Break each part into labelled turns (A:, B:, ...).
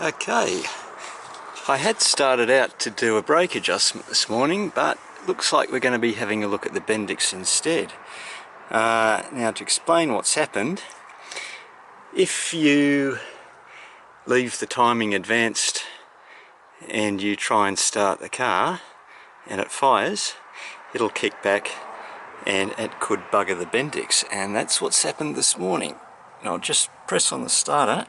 A: Okay, I had started out to do a brake adjustment this morning, but looks like we're going to be having a look at the Bendix instead. Now, to explain what's happened, if you leave the timing advanced and you try and start the car and it fires, it'll kick back and it could bugger the Bendix, and that's what's happened this morning. And I'll just press on the starter.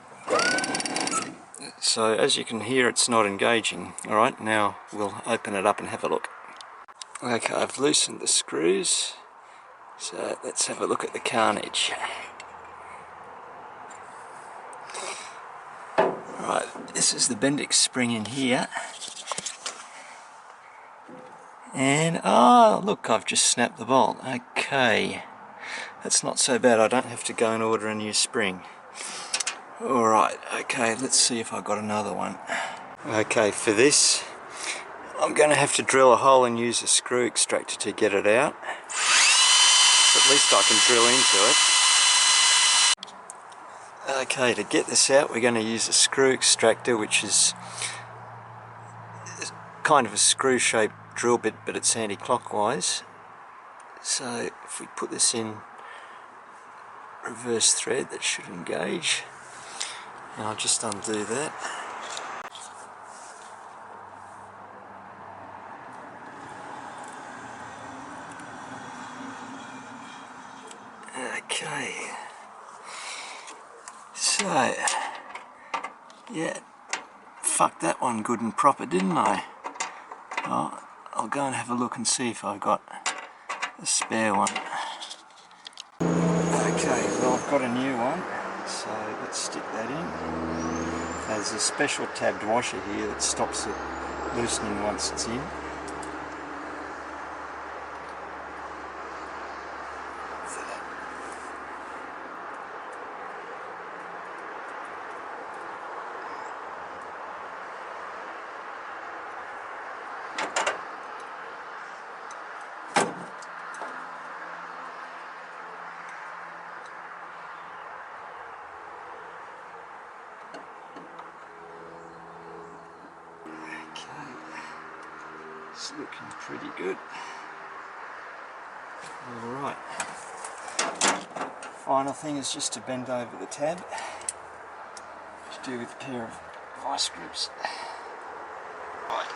A: So as you can hear, it's not engaging. Alright, now we'll open it up and have a look. Okay, I've loosened the screws, so let's have a look at the carnage. Alright, this is the Bendix spring in here. And, oh look, I've just snapped the bolt. Okay, that's not so bad. I don't have to go and order a new spring. Alright, okay, let's see if I've got another one. Okay, for this, I'm going to have to drill a hole and use a screw extractor to get it out. At least I can drill into it. Okay, to get this out, we're going to use a screw extractor, which is kind of a screw-shaped drill bit, but it's anti-clockwise. So if we put this in reverse thread, that should engage. And I'll just undo that. Okay. So, yeah, fucked that one good and proper, didn't I? Oh, I'll go and have a look and see if I've got a spare one. Okay, well, I've got a new one. So let's stick that in. There's a special tabbed washer here that stops it loosening once it's in. It's looking pretty good. Alright. Final thing is just to bend over the tab, to do with a pair of vice grips. Right.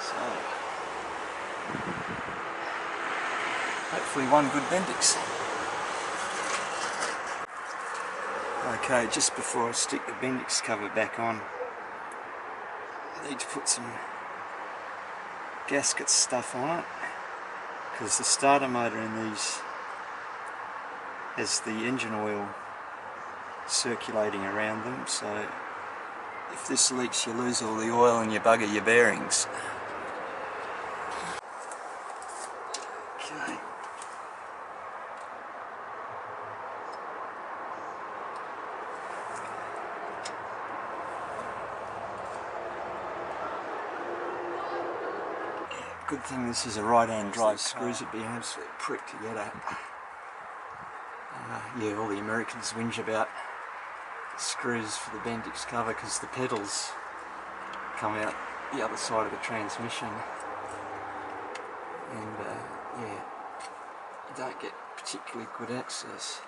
A: So, hopefully one good Bendix. Okay, just before I stick the Bendix cover back on, I need to put some gasket stuff on it, because the starter motor in these has the engine oil circulating around them, so if this leaks you lose all the oil and you bugger your bearings. Okay. Good thing this is a right-hand drive. Screws would be an absolute prick to get at. Yeah, all the Americans whinge about screws for the Bendix cover because the pedals come out the other side of the transmission, and yeah, you don't get particularly good access.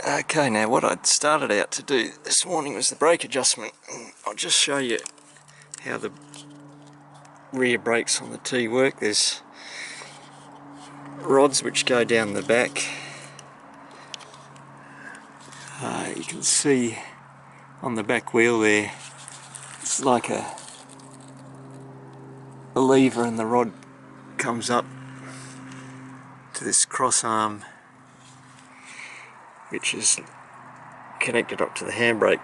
A: Okay, now what I'd started out to do this morning was the brake adjustment. I'll just show you how the rear brakes on the T work. There's rods which go down the back. You can see on the back wheel there, it's like a lever, and the rod comes up to this cross arm, which is connected up to the handbrake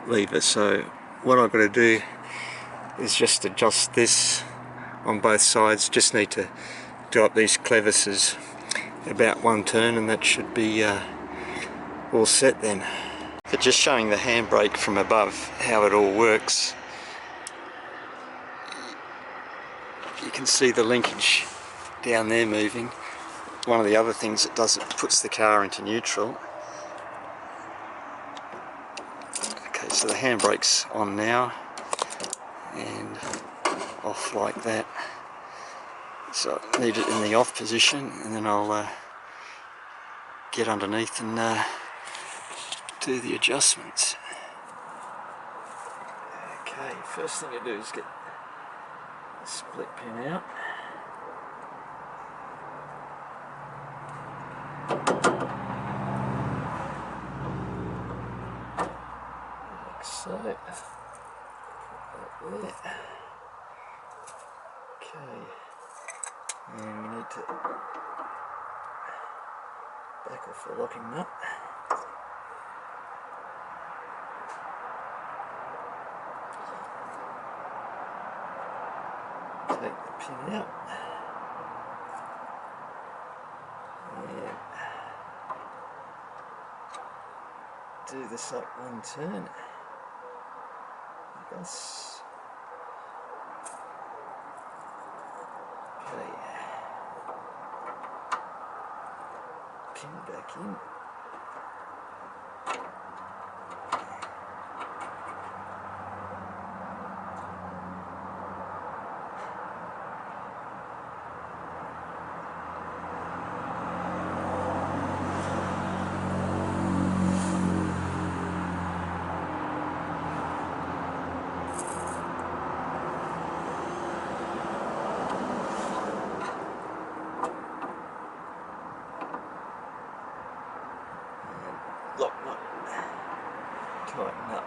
A: lever. So what I've got to do is just adjust this on both sides. Just need to do up these clevises about one turn, and that should be all set then. But just showing the handbrake from above how it all works, you can see the linkage down there moving. One of the other things it does, it puts the car into neutral. Okay, so the handbrake's on now and off like that. So I need it in the off position, and then I'll get underneath and do the adjustments. Okay, first thing I do is get the split pin out. Like so. Put that there. Okay. And we need to back off the locking nut. Take the pin out. And do this up one turn. Thus. Okay. Pin back in. Lock nut, tighten up.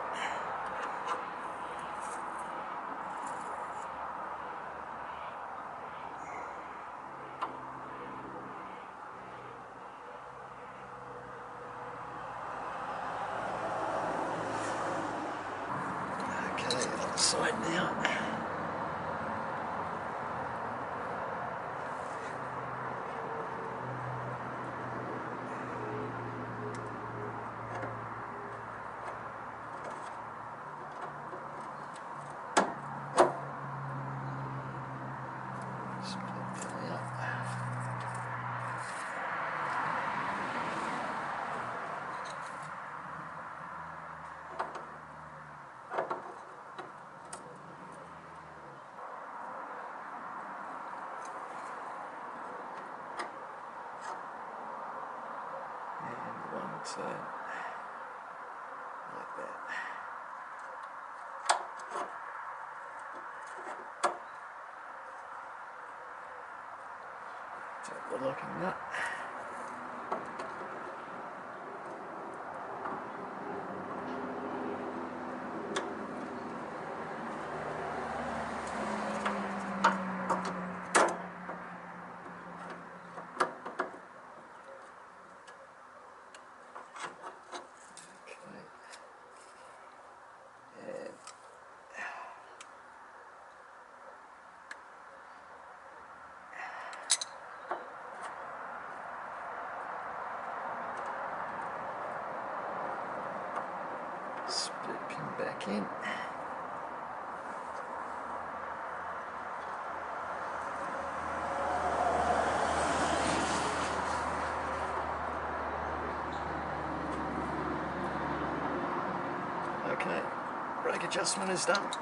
A: Okay, outside now. So, like that. Take the locking nut. Split pin back in. Okay, brake adjustment is done.